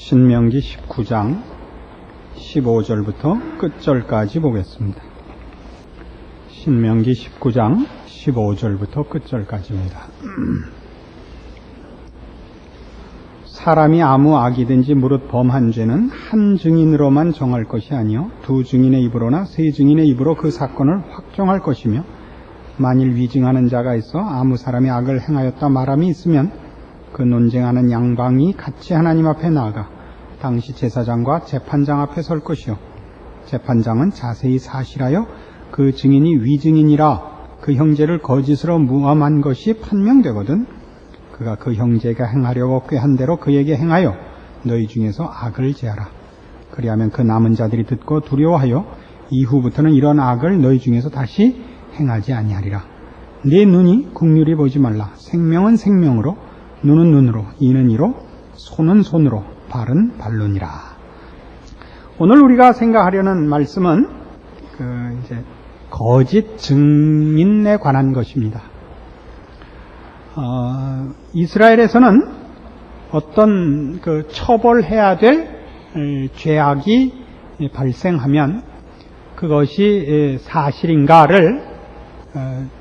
신명기 19장 15절부터 끝절까지 보겠습니다. 신명기 19장 15절부터 끝절까지입니다. 사람이 아무 악이든지 무릇 범한 죄는 한 증인으로만 정할 것이 아니요 두 증인의 입으로나 세 증인의 입으로 그 사건을 확정할 것이며, 만일 위증하는 자가 있어 아무 사람이 악을 행하였다 말함이 있으면 그 논쟁하는 양방이 같이 하나님 앞에 나아가 당시 제사장과 재판장 앞에 설 것이요, 재판장은 자세히 사실하여 그 증인이 위증인이라 그 형제를 거짓으로 무함한 것이 판명되거든 그가 그 형제가 행하려고 꾀한 대로 그에게 행하여 너희 중에서 악을 제하라. 그리하면 그 남은 자들이 듣고 두려워하여 이후부터는 이런 악을 너희 중에서 다시 행하지 아니하리라. 네 눈이 국률이 보지 말라. 생명은 생명으로, 눈은 눈으로, 이는 이로, 손은 손으로, 발은 발로니라. 오늘 우리가 생각하려는 말씀은 거짓 증인에 관한 것입니다. 이스라엘에서는 어떤 처벌해야 될 죄악이 발생하면 그것이 사실인가를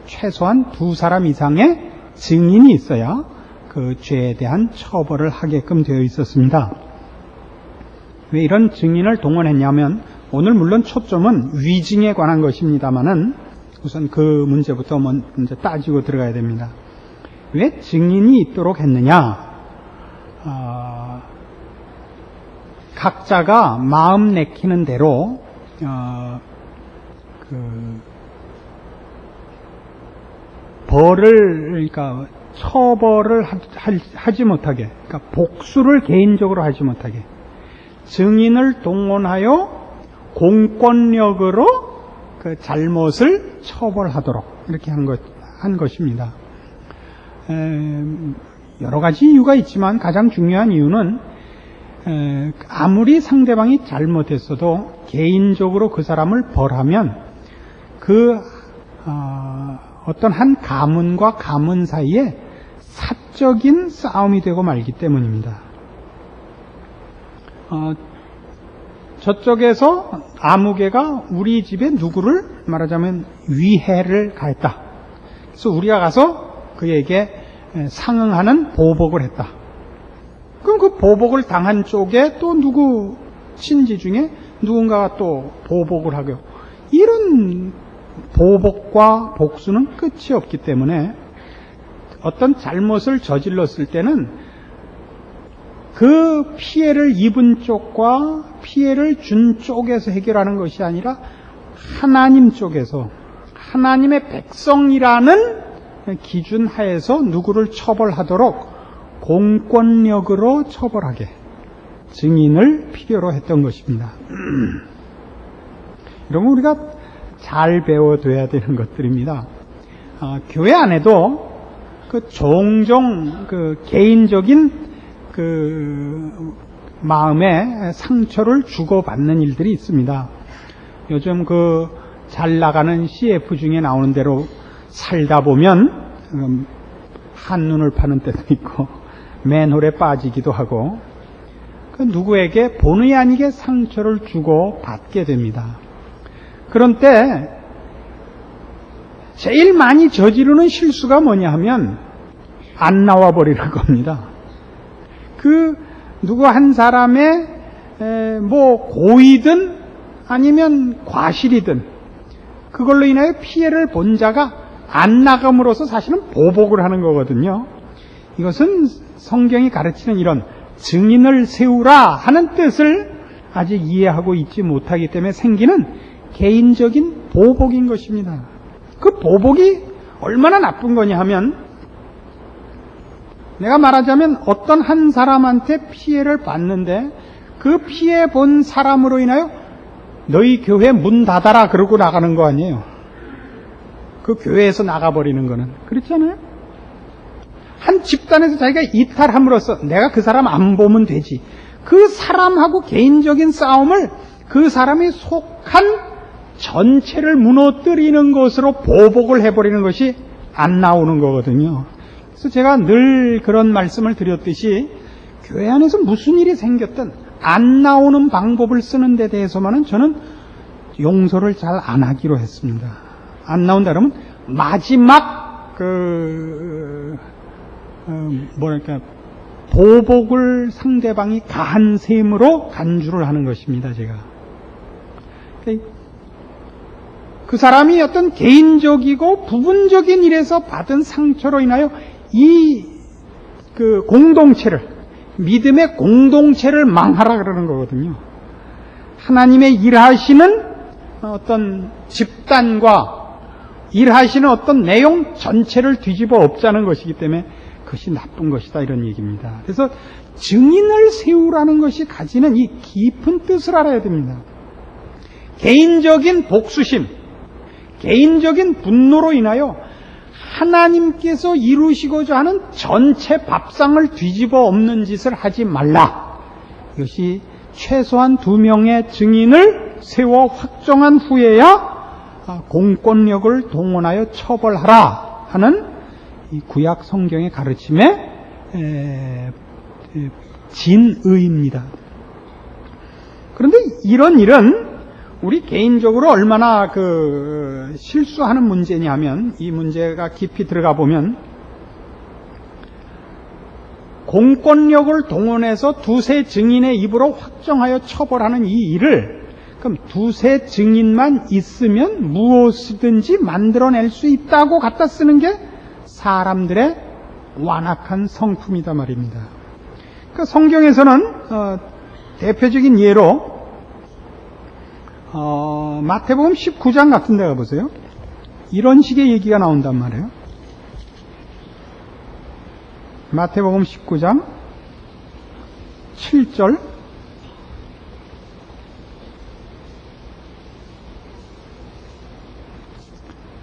최소한 두 사람 이상의 증인이 있어야 그 죄에 대한 처벌을 하게끔 되어 있었습니다. 왜 이런 증인을 동원했냐면, 오늘 물론 초점은 위증에 관한 것입니다만은 우선 그 문제부터 먼저 따지고 들어가야 됩니다. 왜 증인이 있도록 했느냐? 각자가 마음 내키는 대로 처벌을 하지 못하게, 그러니까 복수를 개인적으로 하지 못하게 증인을 동원하여 공권력으로 그 잘못을 처벌하도록 이렇게 한 것입니다. 여러 가지 이유가 있지만 가장 중요한 이유는 아무리 상대방이 잘못했어도 개인적으로 그 사람을 벌하면 어떤 한 가문과 가문 사이에 사적인 싸움이 되고 말기 때문입니다. 저쪽에서 아무개가 우리 집에 누구를 말하자면 위해를 가했다. 그래서 우리가 가서 그에게 상응하는 보복을 했다. 그럼 그 보복을 당한 쪽에 또 누구 친지 중에 누군가가 또 보복을 하고, 이런 보복과 복수는 끝이 없기 때문에 어떤 잘못을 저질렀을 때는 그 피해를 입은 쪽과 피해를 준 쪽에서 해결하는 것이 아니라 하나님 쪽에서, 하나님의 백성이라는 기준 하에서 누구를 처벌하도록 공권력으로 처벌하게 증인을 필요로 했던 것입니다. 여러분, 우리가 잘 배워둬야 되는 것들입니다. 교회 안에도 종종 개인적인 마음에 상처를 주고받는 일들이 있습니다. 요즘 잘 나가는 CF 중에 나오는 대로 살다 보면 한눈을 파는 때도 있고 맨홀에 빠지기도 하고 누구에게 본의 아니게 상처를 주고 받게 됩니다. 그런 때 제일 많이 저지르는 실수가 뭐냐 하면 안 나와 버리는 겁니다. 누구 한 사람의 고의든 아니면 과실이든 그걸로 인하여 피해를 본 자가 안 나감으로써 사실은 보복을 하는 거거든요. 이것은 성경이 가르치는 이런 증인을 세우라 하는 뜻을 아직 이해하고 있지 못하기 때문에 생기는 개인적인 보복인 것입니다. 그 보복이 얼마나 나쁜 거냐 하면, 내가 말하자면 어떤 한 사람한테 피해를 받는데 그 피해 본 사람으로 인하여 너희 교회 문 닫아라 그러고 나가는 거 아니에요. 그 교회에서 나가버리는 거는 그렇잖아요. 한 집단에서 자기가 이탈함으로써 내가 그 사람 안 보면 되지, 그 사람하고 개인적인 싸움을 그 사람이 속한 전체를 무너뜨리는 것으로 보복을 해버리는 것이 안 나오는 거거든요. 그래서 제가 늘 그런 말씀을 드렸듯이 교회 안에서 무슨 일이 생겼든 안 나오는 방법을 쓰는 데 대해서만은 저는 용서를 잘 안 하기로 했습니다. 안 나온다 그러면 마지막 뭐랄까 보복을 상대방이 가한 셈으로 간주를 하는 것입니다. 제가 그 사람이 어떤 개인적이고 부분적인 일에서 받은 상처로 인하여 이 공동체를, 믿음의 공동체를 망하라 그러는 거거든요. 하나님의 일하시는 어떤 집단과 일하시는 어떤 내용 전체를 뒤집어 엎자는 것이기 때문에 그것이 나쁜 것이다, 이런 얘기입니다. 그래서 증인을 세우라는 것이 가지는 이 깊은 뜻을 알아야 됩니다. 개인적인 복수심, 개인적인 분노로 인하여 하나님께서 이루시고자 하는 전체 밥상을 뒤집어 엎는 짓을 하지 말라. 이것이 최소한 2명의 증인을 세워 확정한 후에야 공권력을 동원하여 처벌하라 하는 이 구약 성경의 가르침의 진의입니다. 그런데 이런 일은 우리 개인적으로 얼마나 실수하는 문제냐면, 이 문제가 깊이 들어가 보면 공권력을 동원해서 2세 증인의 입으로 확정하여 처벌하는 이 일을, 그럼 2세 증인만 있으면 무엇이든지 만들어낼 수 있다고 갖다 쓰는 게 사람들의 완악한 성품이다 말입니다. 성경에서는 대표적인 예로 마태복음 19장 같은 데 가보세요. 이런 식의 얘기가 나온단 말이에요. 마태복음 19장 7절,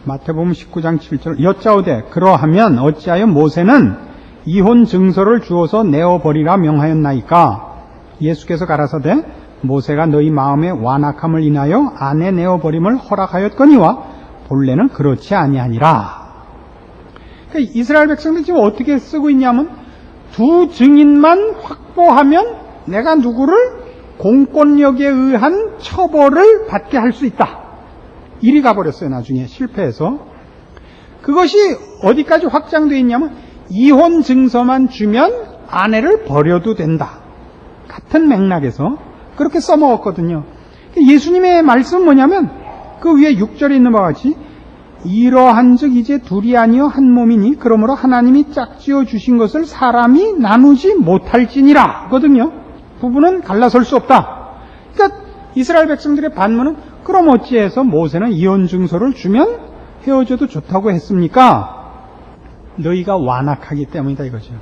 마태복음 19장 7절, 여짜오되 그러하면 어찌하여 모세는 이혼 증서를 주어서 내어버리라 명하였나이까? 예수께서 가라사대 모세가 너희 마음의 완악함을 인하여 아내 내어버림을 허락하였거니와 본래는 그렇지 아니하니라. 그러니까 이스라엘 백성들이 지금 어떻게 쓰고 있냐면 2 증인만 확보하면 내가 누구를 공권력에 의한 처벌을 받게 할 수 있다. 이리 가버렸어요. 나중에 실패해서. 그것이 어디까지 확장되어 있냐면 이혼 증서만 주면 아내를 버려도 된다. 같은 맥락에서 그렇게 써먹었거든요. 예수님의 말씀은 뭐냐면 그 위에 6절에 있는 바와 같이 이러한즉 이제 둘이 아니여 한 몸이니 그러므로 하나님이 짝지어 주신 것을 사람이 나누지 못할지니라 거든요. 부부는 갈라설 수 없다. 그러니까 이스라엘 백성들의 반문은 그럼 어찌해서 모세는 이혼 증서를 주면 헤어져도 좋다고 했습니까? 너희가 완악하기 때문이다 이거죠.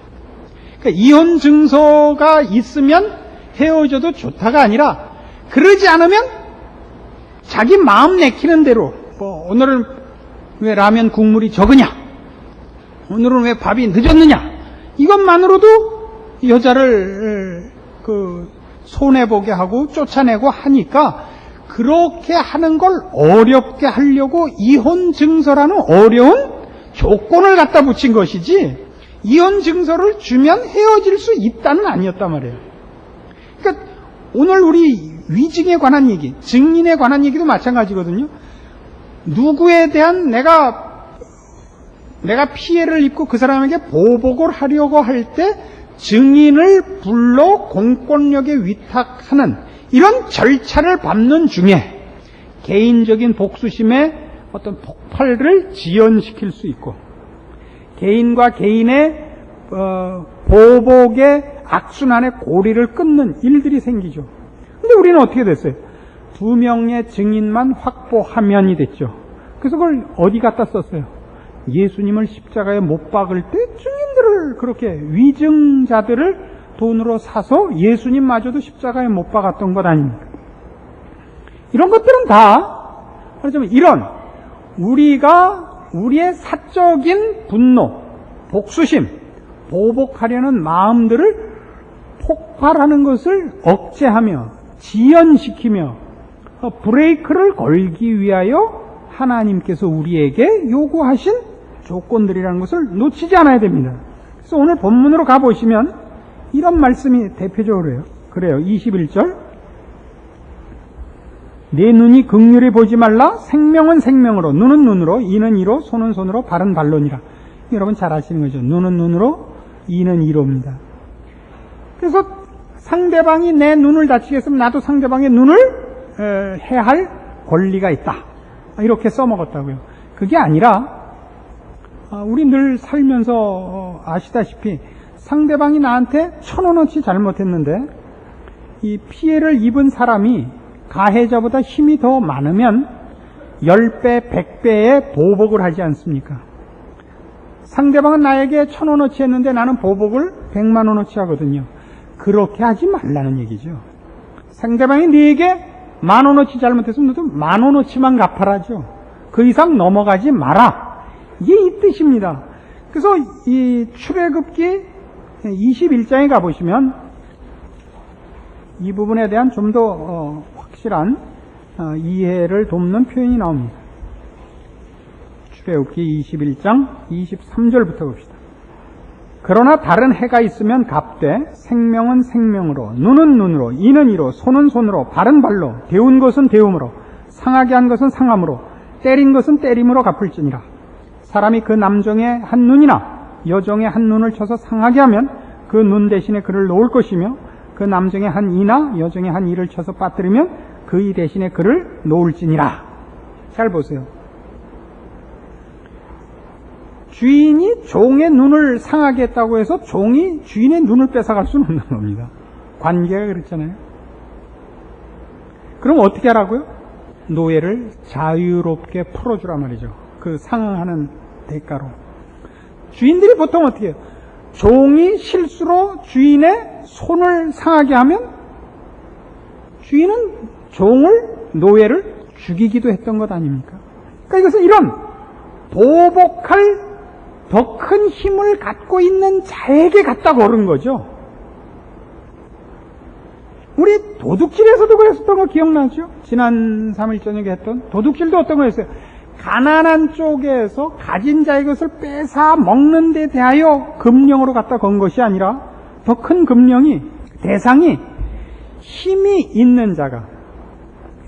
그러니까 이혼 증서가 있으면 헤어져도 좋다가 아니라 그러지 않으면 자기 마음 내키는 대로 오늘은 왜 라면 국물이 적으냐, 오늘은 왜 밥이 늦었느냐, 이것만으로도 여자를 손해보게 하고 쫓아내고 하니까 그렇게 하는 걸 어렵게 하려고 이혼 증서라는 어려운 조건을 갖다 붙인 것이지 이혼 증서를 주면 헤어질 수 있다는 아니었단 말이에요. 그러니까 오늘 우리 위증에 관한 얘기, 증인에 관한 얘기도 마찬가지거든요. 누구에 대한 내가 피해를 입고 그 사람에게 보복을 하려고 할 때 증인을 불러 공권력에 위탁하는 이런 절차를 밟는 중에 개인적인 복수심의 어떤 폭발을 지연시킬 수 있고 개인과 개인의 보복의 악순환의 고리를 끊는 일들이 생기죠. 근데 우리는 어떻게 됐어요? 2명의 증인만 확보하면이 됐죠. 그래서 그걸 어디 갖다 썼어요? 예수님을 십자가에 못 박을 때 증인들을 그렇게 위증자들을 돈으로 사서 예수님마저도 십자가에 못 박았던 것 아닙니까? 이런 것들은 다 말하자면 이런 우리가 우리의 사적인 분노, 복수심, 보복하려는 마음들을 폭발하는 것을 억제하며 지연시키며 브레이크를 걸기 위하여 하나님께서 우리에게 요구하신 조건들이라는 것을 놓치지 않아야 됩니다. 그래서 오늘 본문으로 가보시면 이런 말씀이 대표적으로 그래요. 21절. 내 눈이 긍휼히 보지 말라. 생명은 생명으로, 눈은 눈으로, 이는 이로, 손은 손으로, 발은 발로니라. 여러분 잘 아시는 거죠. 눈은 눈으로, 이는 이로입니다. 그래서 상대방이 내 눈을 다치게 했으면 나도 상대방의 눈을 해할 권리가 있다. 이렇게 써먹었다고요. 그게 아니라 우리 늘 살면서 아시다시피 상대방이 나한테 1,000원어치 잘못했는데 이 피해를 입은 사람이 가해자보다 힘이 더 많으면 10배, 100배의 보복을 하지 않습니까? 상대방은 나에게 1,000원어치 했는데 나는 보복을 100만원어치 하거든요. 그렇게 하지 말라는 얘기죠. 상대방이 네게 10,000원어치 잘못했으면 너도 10,000원어치만 갚아라죠. 그 이상 넘어가지 마라. 이게 이 뜻입니다. 그래서 이 출애굽기 21장에 가보시면 이 부분에 대한 좀 더 확실한 이해를 돕는 표현이 나옵니다. 출애굽기 21장 23절부터 봅시다. 그러나 다른 해가 있으면 갚되 생명은 생명으로, 눈은 눈으로, 이는 이로, 손은 손으로, 발은 발로, 데운 것은 데움으로, 상하게 한 것은 상함으로, 때린 것은 때림으로 갚을지니라. 사람이 그 남종의 한 눈이나 여종의 한 눈을 쳐서 상하게 하면 그 눈 대신에 그를 놓을 것이며, 그 남종의 한 이나 여종의 한 이를 쳐서 빠뜨리면 그 이 대신에 그를 놓을지니라. 잘 보세요. 주인이 종의 눈을 상하게 했다고 해서 종이 주인의 눈을 뺏어갈 수는 없는 겁니다. 관계가 그렇잖아요. 그럼 어떻게 하라고요? 노예를 자유롭게 풀어주란 말이죠. 그 상응하는 대가로. 주인들이 보통 어떻게 해요? 종이 실수로 주인의 손을 상하게 하면 주인은 종을, 노예를 죽이기도 했던 것 아닙니까? 그러니까 이것은 이런 보복할 더 큰 힘을 갖고 있는 자에게 갖다 걸은 거죠. 우리 도둑질에서도 그랬었던 거 기억나죠? 지난 3일 저녁에 했던 도둑질도 어떤 거였어요? 가난한 쪽에서 가진 자의 것을 뺏어 먹는 데 대하여 금령으로 갖다 건 것이 아니라 더 큰 금령이, 대상이 힘이 있는 자가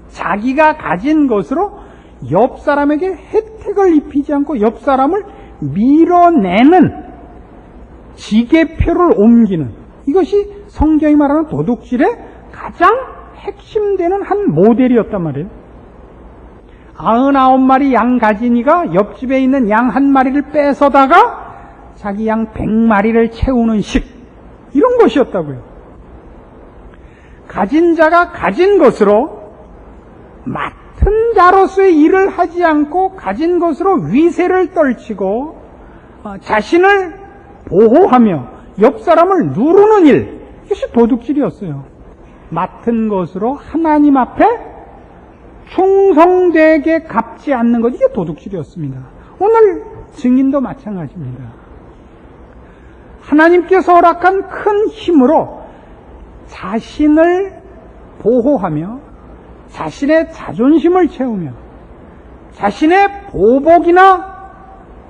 자기가 가진 것으로 옆 사람에게 혜택을 입히지 않고 옆 사람을 밀어내는, 지게표를 옮기는, 이것이 성경이 말하는 도둑질의 가장 핵심되는 한 모델이었단 말이에요. 99마리 양 가진 이가 옆집에 있는 양 한 마리를 뺏어다가 자기 양 100마리를 채우는 식, 이런 것이었다고요. 가진 자가 가진 것으로 맡은 자로서의 일을 하지 않고 가진 것으로 위세를 떨치고 자신을 보호하며 옆 사람을 누르는 일, 이것이 도둑질이었어요. 맡은 것으로 하나님 앞에 충성되게 갚지 않는 것, 이게 도둑질이었습니다. 오늘 증인도 마찬가지입니다. 하나님께서 허락한 큰 힘으로 자신을 보호하며 자신의 자존심을 채우며 자신의 보복이나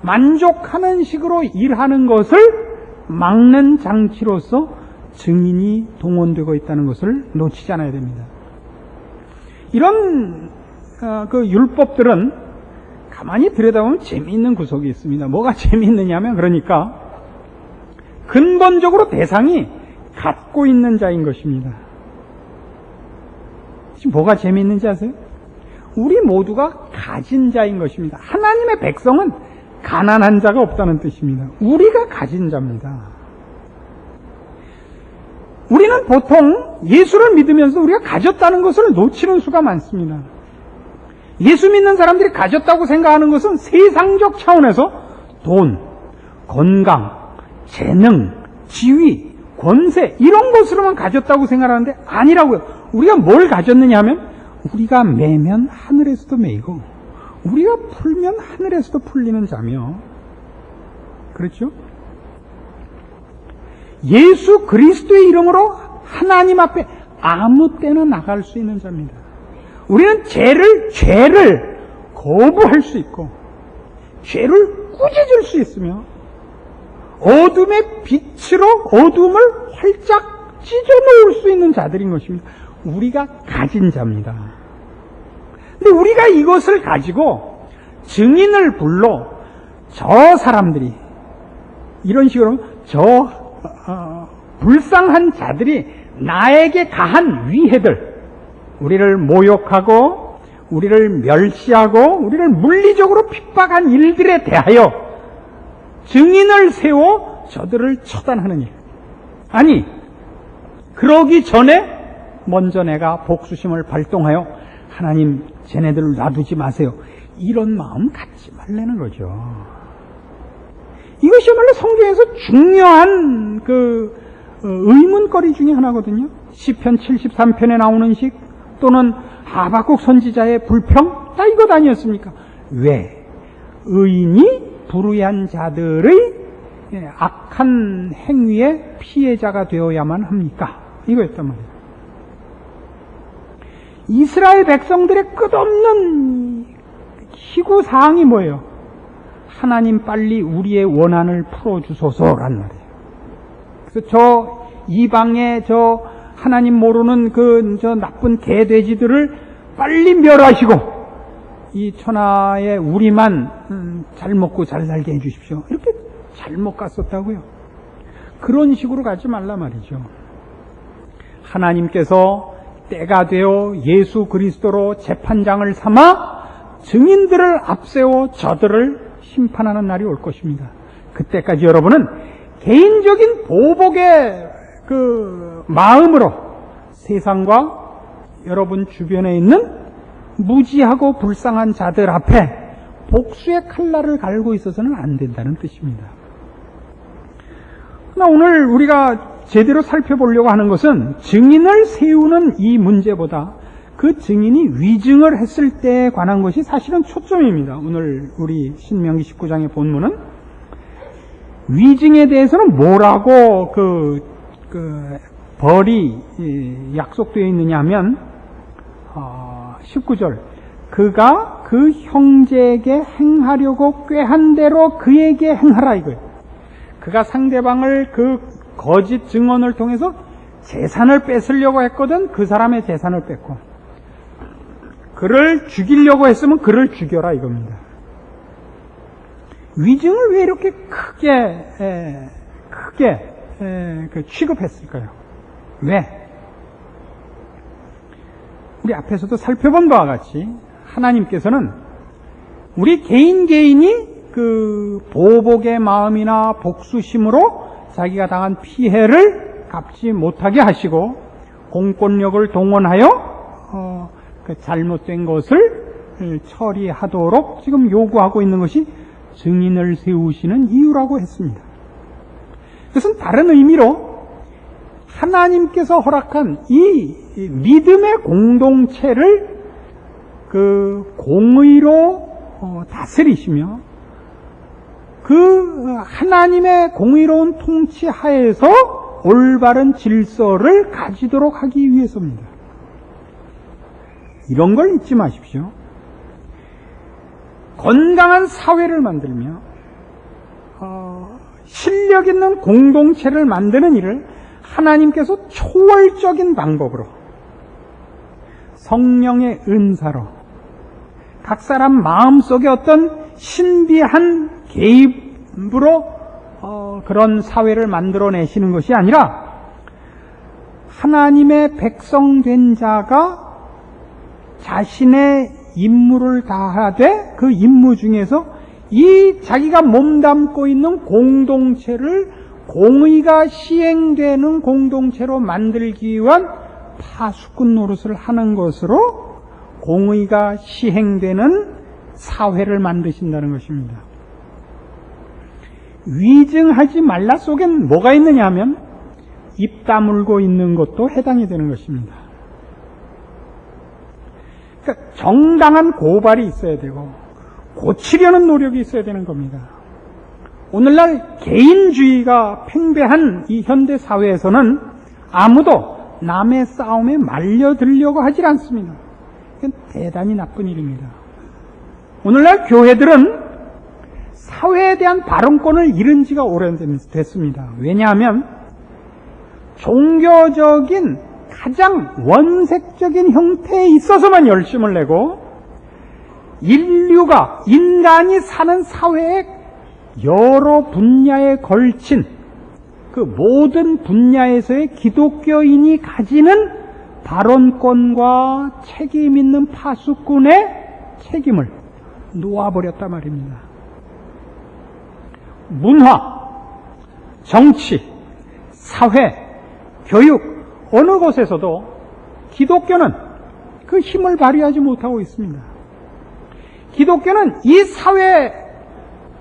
만족하는 식으로 일하는 것을 막는 장치로서 증인이 동원되고 있다는 것을 놓치지 않아야 됩니다. 이런 그 율법들은 가만히 들여다보면 재미있는 구석이 있습니다. 뭐가 재미있느냐면, 그러니까 근본적으로 대상이 갖고 있는 자인 것입니다. 지금 뭐가 재미있는지 아세요? 우리 모두가 가진 자인 것입니다. 하나님의 백성은 가난한 자가 없다는 뜻입니다. 우리가 가진 자입니다. 우리는 보통 예수를 믿으면서 우리가 가졌다는 것을 놓치는 수가 많습니다. 예수 믿는 사람들이 가졌다고 생각하는 것은 세상적 차원에서 돈, 건강, 재능, 지위, 권세, 이런 것으로만 가졌다고 생각하는데 아니라고요. 우리가 뭘 가졌느냐 하면, 우리가 매면 하늘에서도 매이고 우리가 풀면 하늘에서도 풀리는 자며, 그렇죠? 예수 그리스도의 이름으로 하나님 앞에 아무 때나 나갈 수 있는 자입니다. 우리는 죄를 거부할 수 있고 죄를 꾸짖을 수 있으며 어둠의 빛으로 어둠을 활짝 찢어놓을 수 있는 자들인 것입니다. 우리가 가진 자입니다. 근데 우리가 이것을 가지고 증인을 불러 저 사람들이 이런 식으로 불쌍한 자들이 나에게 가한 위해들, 우리를 모욕하고 우리를 멸시하고 우리를 물리적으로 핍박한 일들에 대하여 증인을 세워 저들을 처단하는 일. 아니, 그러기 전에 먼저 내가 복수심을 발동하여 하나님 쟤네들을 놔두지 마세요. 이런 마음 갖지 말라는 거죠. 이것이야말로 성경에서 중요한 의문거리 중에 하나거든요. 시편 73편에 나오는 식 또는 하박국 선지자의 불평 다 이것 아니었습니까? 왜 의인이 불의한 자들의 악한 행위의 피해자가 되어야만 합니까? 이거였단 말이에요. 이스라엘 백성들의 끝없는 희구사항이 뭐예요? 하나님 빨리 우리의 원한을 풀어주소서란 말이에요. 그래서 저 이방의 저 하나님 모르는 저 나쁜 개돼지들을 빨리 멸하시고 이 천하에 우리만 잘 먹고 잘 살게 해주십시오. 이렇게 잘못 갔었다고요. 그런 식으로 가지 말라 말이죠. 하나님께서 때가 되어 예수 그리스도로 재판장을 삼아 증인들을 앞세워 저들을 심판하는 날이 올 것입니다. 그때까지 여러분은 개인적인 보복의 마음으로 세상과 여러분 주변에 있는 무지하고 불쌍한 자들 앞에 복수의 칼날을 갈고 있어서는 안 된다는 뜻입니다. 그러나 오늘 우리가 제대로 살펴보려고 하는 것은 증인을 세우는 이 문제보다 그 증인이 위증을 했을 때에 관한 것이 사실은 초점입니다. 오늘 우리 신명기 19장의 본문은 위증에 대해서는 뭐라고 벌이 약속되어 있느냐 하면 19절 그가 그 형제에게 행하려고 꾀한 대로 그에게 행하라 이거예요. 그가 상대방을 그 거짓 증언을 통해서 재산을 뺏으려고 했거든 그 사람의 재산을 뺏고 그를 죽이려고 했으면 그를 죽여라 이겁니다. 위증을 왜 이렇게 크게 취급했을까요? 왜? 우리 앞에서도 살펴본 바와 같이 하나님께서는 우리 개인이 그 보복의 마음이나 복수심으로 자기가 당한 피해를 갚지 못하게 하시고 공권력을 동원하여 그 잘못된 것을 처리하도록 지금 요구하고 있는 것이 증인을 세우시는 이유라고 했습니다. 그것은 다른 의미로 하나님께서 허락한 이 믿음의 공동체를 그 공의로 다스리시며 그 하나님의 공의로운 통치 하에서 올바른 질서를 가지도록 하기 위해서입니다. 이런 걸 잊지 마십시오. 건강한 사회를 만들며 실력 있는 공동체를 만드는 일을 하나님께서 초월적인 방법으로 성령의 은사로 각 사람 마음속에 어떤 신비한 개입으로 그런 사회를 만들어내시는 것이 아니라 하나님의 백성된 자가 자신의 임무를 다하되 그 임무 중에서 이 자기가 몸담고 있는 공동체를 공의가 시행되는 공동체로 만들기 위한 파수꾼 노릇을 하는 것으로 공의가 시행되는 사회를 만드신다는 것입니다. 위증하지 말라 속엔 뭐가 있느냐 하면 입 다물고 있는 것도 해당이 되는 것입니다. 그러니까 정당한 고발이 있어야 되고 고치려는 노력이 있어야 되는 겁니다. 오늘날 개인주의가 팽배한 이 현대 사회에서는 아무도 남의 싸움에 말려들려고 하질 않습니다. 이건 대단히 나쁜 일입니다. 오늘날 교회들은 사회에 대한 발언권을 잃은 지가 오래됐습니다. 왜냐하면 종교적인 가장 원색적인 형태에 있어서만 열심을 내고 인간이 사는 사회의 여러 분야에 걸친 그 모든 분야에서의 기독교인이 가지는 발언권과 책임 있는 파수꾼의 책임을 놓아버렸단 말입니다. 문화, 정치, 사회, 교육, 어느 곳에서도 기독교는 그 힘을 발휘하지 못하고 있습니다. 기독교는 이 사회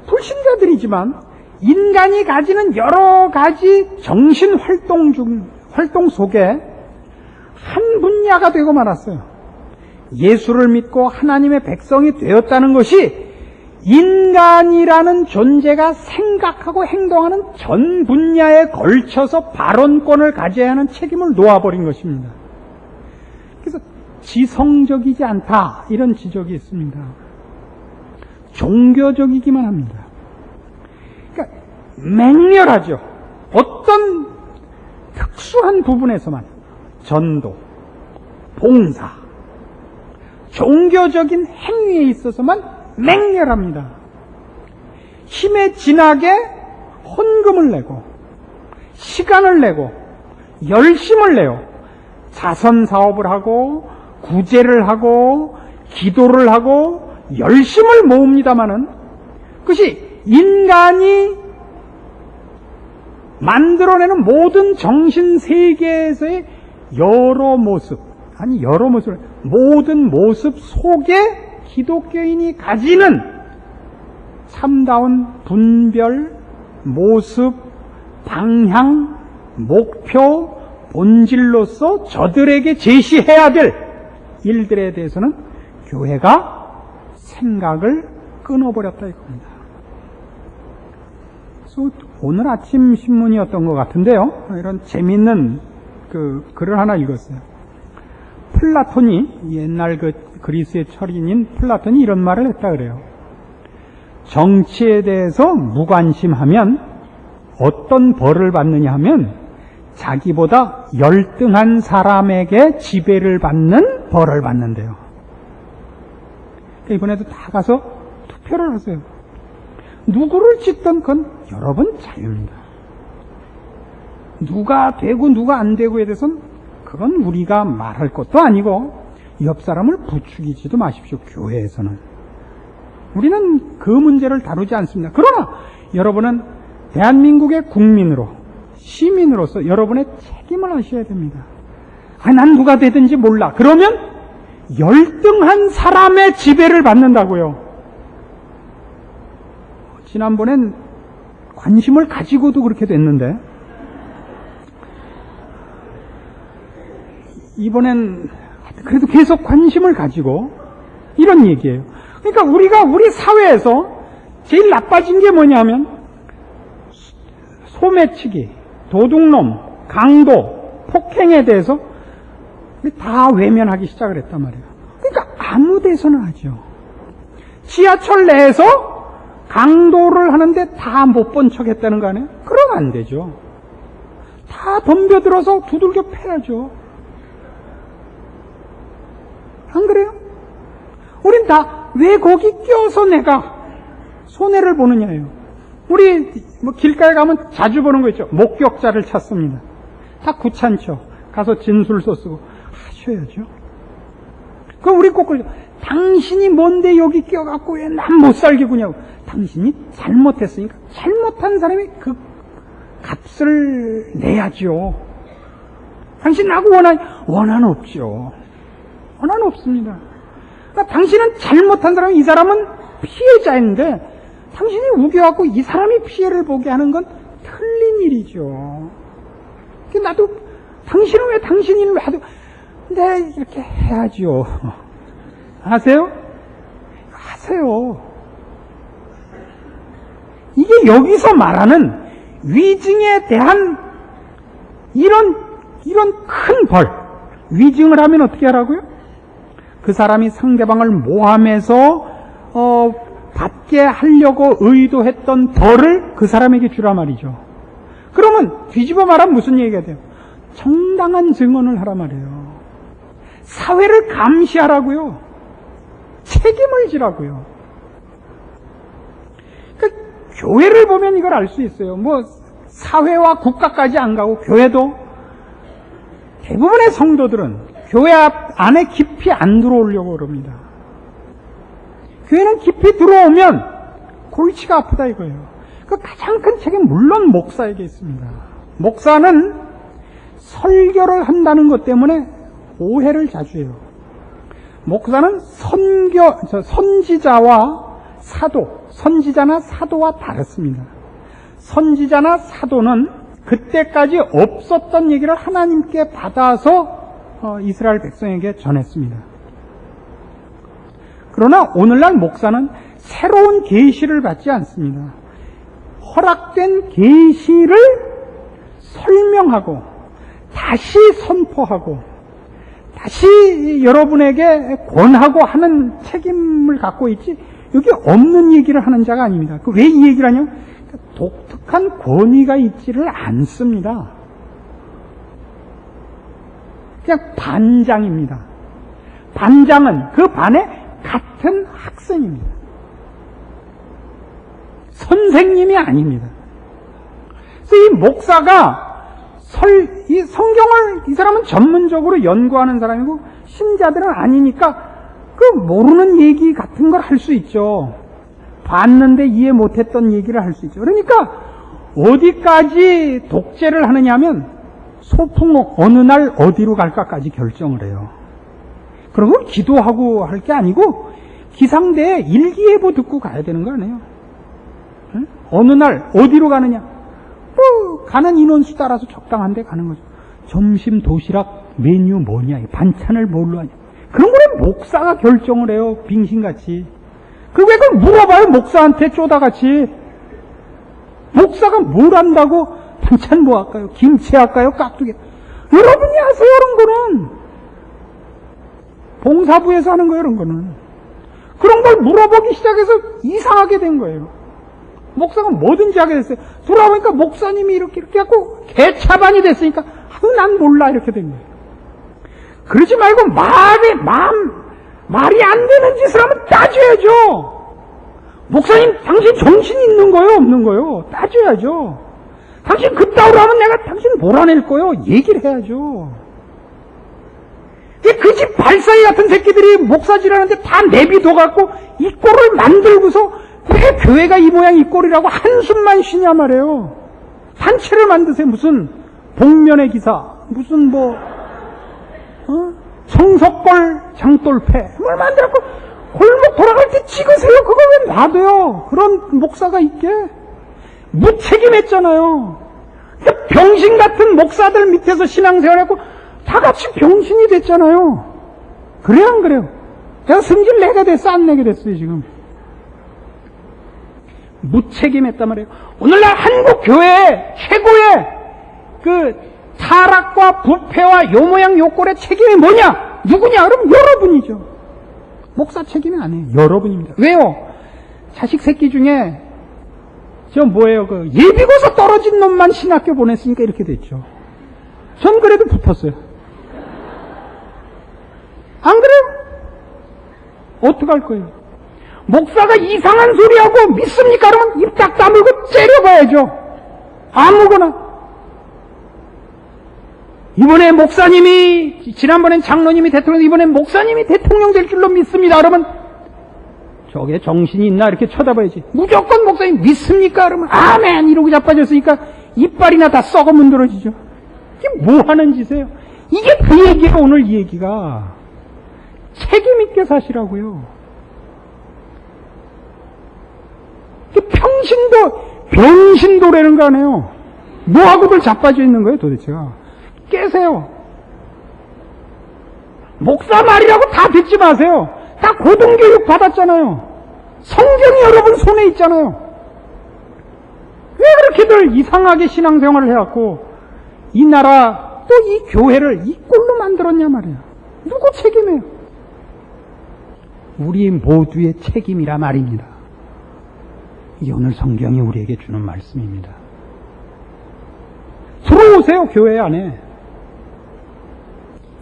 불신자들이지만 인간이 가지는 여러 가지 정신 활동 속에 한 분야가 되고 말았어요. 예수를 믿고 하나님의 백성이 되었다는 것이 인간이라는 존재가 생각하고 행동하는 전 분야에 걸쳐서 발언권을 가져야 하는 책임을 놓아버린 것입니다. 그래서 지성적이지 않다, 이런 지적이 있습니다. 종교적이기만 합니다. 그러니까 맹렬하죠. 어떤 특수한 부분에서만 전도, 봉사, 종교적인 행위에 있어서만 맹렬합니다. 힘에 진하게 헌금을 내고 시간을 내고 열심을 내요. 자선 사업을 하고 구제를 하고 기도를 하고 열심을 모읍니다마는 그것이 인간이 만들어내는 모든 정신 세계에서의 모든 모습 속에 기독교인이 가지는 참다운 분별, 모습, 방향, 목표, 본질로서 저들에게 제시해야 될 일들에 대해서는 교회가 생각을 끊어버렸다 이겁니다. 그래서 오늘 아침 신문이었던 것 같은데요. 이런 재미있는 글을 하나 읽었어요. 플라톤이, 옛날 그리스의 철인인 플라톤이 이런 말을 했다 그래요. 정치에 대해서 무관심하면 어떤 벌을 받느냐 하면 자기보다 열등한 사람에게 지배를 받는 벌을 받는데요. 이번에도 다 가서 투표를 하세요. 누구를 찍든 그건 여러분 자유입니다. 누가 되고 누가 안 되고에 대해서는 그건 우리가 말할 것도 아니고 옆 사람을 부추기지도 마십시오. 교회에서는 우리는 그 문제를 다루지 않습니다. 그러나 여러분은 대한민국의 국민으로, 시민으로서 여러분의 책임을 하셔야 됩니다. 난 누가 되든지 몰라. 그러면 열등한 사람의 지배를 받는다고요. 지난번엔 관심을 가지고도 그렇게 됐는데 이번엔 그래도 계속 관심을 가지고 이런 얘기예요. 그러니까 우리가 우리 사회에서 제일 나빠진 게 뭐냐면 소매치기, 도둑놈, 강도, 폭행에 대해서 다 외면하기 시작을 했단 말이에요. 그러니까 아무 데서나 하죠. 지하철 내에서 강도를 하는데 다 못 본 척 했다는 거 아니에요? 그러면 안 되죠. 다 덤벼들어서 두들겨 패야죠. 안 그래요? 우린 다 왜 거기 껴서 내가 손해를 보느냐예요. 우리 길가에 가면 자주 보는 거 있죠. 목격자를 찾습니다. 다 귀찮죠. 가서 진술서 쓰고 하셔야죠. 그럼 우리 꼭 그러죠. 당신이 뭔데 여기 껴갖고 왜 난 못 살게 구냐고. 당신이 잘못했으니까 잘못한 사람이 그 값을 내야죠. 당신 나하고 원한 없죠. 원한 없습니다. 그러니까 당신은 잘못한 사람이, 이 사람은 피해자인데 당신이 우겨갖고 이 사람이 피해를 보게 하는 건 틀린 일이죠. 나도 당신은 왜 당신 일을 하도 네 이렇게 해야죠. 아세요? 하세요. 이게 여기서 말하는 위증에 대한 이런 큰 벌. 위증을 하면 어떻게 하라고요? 그 사람이 상대방을 모함해서 받게 하려고 의도했던 벌을 그 사람에게 주라 말이죠. 그러면 뒤집어 말하면 무슨 얘기가 돼요? 정당한 증언을 하라 말이에요. 사회를 감시하라고요. 책임을 지라고요. 그러니까 교회를 보면 이걸 알 수 있어요. 뭐 사회와 국가까지 안 가고 교회도 대부분의 성도들은 교회 안에 깊이 안 들어오려고 그럽니다. 교회는 깊이 들어오면 골치가 아프다 이거예요. 그 가장 큰 책임 물론 목사에게 있습니다. 목사는 설교를 한다는 것 때문에 오해를 자주 해요. 목사는 선지자와 사도, 선지자나 사도와 다릅니다. 선지자나 사도는 그때까지 없었던 얘기를 하나님께 받아서 이스라엘 백성에게 전했습니다. 그러나 오늘날 목사는 새로운 계시를 받지 않습니다. 허락된 계시를 설명하고 다시 선포하고 다시 여러분에게 권하고 하는 책임을 갖고 있지 여기 없는 얘기를 하는 자가 아닙니다. 왜 이 얘기를 하냐면 독특한 권위가 있지를 않습니다. 그냥 반장입니다. 반장은 그 반의 같은 학생입니다. 선생님이 아닙니다. 그래서 이 목사가 이 성경을 이 사람은 전문적으로 연구하는 사람이고 신자들은 아니니까 그 모르는 얘기 같은 걸 할 수 있죠. 봤는데 이해 못했던 얘기를 할 수 있죠. 그러니까 어디까지 독재를 하느냐면 소풍 어느 날 어디로 갈까까지 결정을 해요. 그런 걸 기도하고 할 게 아니고 기상대에 일기예보 듣고 가야 되는 거 아니에요? 응? 어느 날 어디로 가느냐? 뭐 가는 인원수 따라서 적당한 데 가는 거죠. 점심 도시락 메뉴 뭐냐? 반찬을 뭘로 하냐? 그런 거는 목사가 결정을 해요. 빙신같이. 그 왜 그걸 물어봐요? 목사한테 쪼다같이. 목사가 뭘 한다고 반찬 뭐 할까요? 김치 할까요? 깍두기. 여러분이 하세요, 이런 거는. 봉사부에서 하는 거예요, 이런 거는. 그런 걸 물어보기 시작해서 이상하게 된 거예요. 목사가 뭐든지 하게 됐어요. 돌아보니까 목사님이 이렇게 하고 개차반이 됐으니까 난 몰라 이렇게 된 거예요. 그러지 말고 말이 안 되는 짓을 하면 따져야죠. 목사님 당신 정신이 있는 거예요 없는 거예요? 따져야죠. 당신 그따위로 하면 내가 당신 몰아낼 거예요. 얘기를 해야죠. 그 집 발사이 같은 새끼들이 목사질하는데 다 내비둬갖고 이 꼴을 만들고서 왜 교회가 이 모양 이 꼴이라고 한숨만 쉬냐 말이에요. 단체를 만드세요. 무슨 복면의 기사, 무슨 성석골 장돌패 뭘 만들었고 골목 돌아갈 때 찍으세요. 그걸 왜 놔둬요? 그런 목사가 있게. 무책임했잖아요. 병신 같은 목사들 밑에서 신앙생활했고 다 같이 병신이 됐잖아요. 그래요 안 그래요? 제가 승질 내게 됐어 안 내게 됐어요 지금? 무책임했단 말이에요. 오늘날 한국 교회의 최고의 그 타락과 부패와 요 모양 요 꼴의 책임이 뭐냐? 누구냐? 그럼 여러분이죠. 목사 책임이 아니에요. 여러분입니다. 왜요? 자식 새끼 중에 그 예비고사 떨어진 놈만 신학교 보냈으니까 이렇게 됐죠. 전 그래도 붙었어요. 안 그래요? 어떡할 거예요? 목사가 이상한 소리하고 믿습니까? 그러면 입 딱 다물고 째려봐야죠. 아무거나. 이번에 목사님이, 지난번엔 장로님이 대통령, 이번엔 목사님이 대통령 될 줄로 믿습니다. 그러면 저게 정신이 있나? 이렇게 쳐다봐야지. 무조건 목사님 믿습니까? 그러면 아멘! 이러고 자빠졌으니까 이빨이나 다 썩어 문드러지죠. 이게 뭐 하는 짓이에요? 이게 그 얘기가 오늘 이 얘기가. 책임있게 사시라고요. 병신도라는 거 아니에요. 뭐하고들 자빠져 있는 거예요, 도대체가. 깨세요. 목사 말이라고 다 듣지 마세요. 다 고등교육 받았잖아요. 성경이 여러분 손에 있잖아요. 왜 그렇게들 이상하게 신앙생활을 해갖고 이 나라 또 이 교회를 이 꼴로 만들었냐 말이에요. 누구 책임이에요? 우리 모두의 책임이라 말입니다. 이 오늘 성경이 우리에게 주는 말씀입니다. 들어오세요, 교회 안에.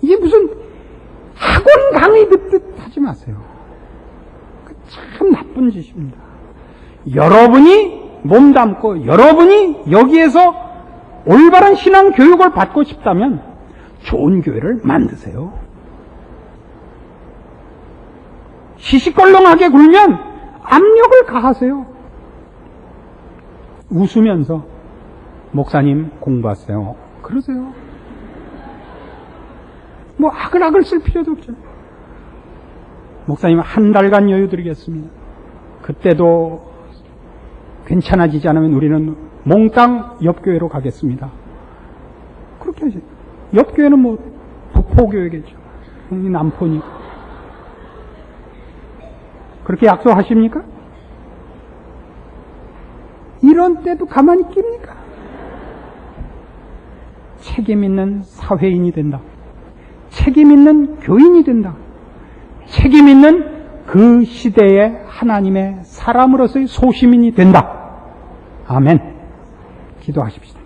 이게 무슨 학원 강의 듣듯 하지 마세요. 참 나쁜 짓입니다. 여러분이 몸담고 여러분이 여기에서 올바른 신앙 교육을 받고 싶다면 좋은 교회를 만드세요. 시시껄렁하게 굴면 압력을 가하세요. 웃으면서 목사님 공부하세요. 그러세요. 뭐 아글아글 쓸 필요도 없잖아요. 목사님 한 달간 여유 드리겠습니다. 그때도 괜찮아지지 않으면 우리는 몽땅 옆교회로 가겠습니다. 그렇게 하세요. 옆교회는 뭐 북포교회겠죠. 남포니까. 그렇게 약속하십니까? 이런 때도 가만히 낍니까? 책임 있는 사회인이 된다. 책임 있는 교인이 된다. 책임 있는 그 시대의 하나님의 사람으로서의 소시민이 된다. 아멘. 기도하십시다.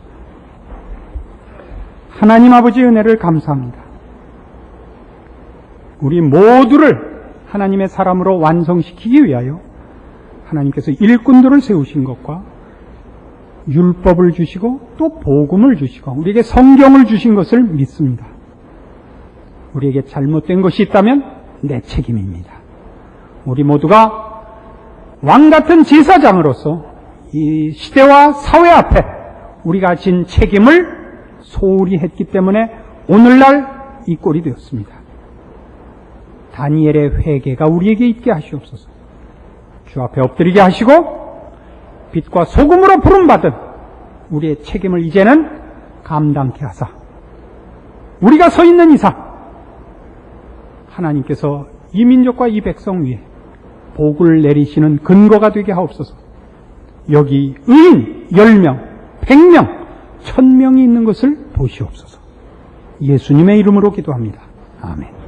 하나님 아버지 은혜를 감사합니다. 우리 모두를 하나님의 사람으로 완성시키기 위하여 하나님께서 일꾼들을 세우신 것과 율법을 주시고 또 복음을 주시고 우리에게 성경을 주신 것을 믿습니다. 우리에게 잘못된 것이 있다면 내 책임입니다. 우리 모두가 왕같은 제사장으로서 이 시대와 사회 앞에 우리가 진 책임을 소홀히 했기 때문에 오늘날 이 꼴이 되었습니다. 다니엘의 회개가 우리에게 있게 하시옵소서. 주 앞에 엎드리게 하시고 빛과 소금으로 부름받은 우리의 책임을 이제는 감당케 하사 우리가 서 있는 이상 하나님께서 이 민족과 이 백성 위에 복을 내리시는 근거가 되게 하옵소서. 여기 의인 10명, 100명, 1000명이 있는 것을 보시옵소서. 예수님의 이름으로 기도합니다. 아멘.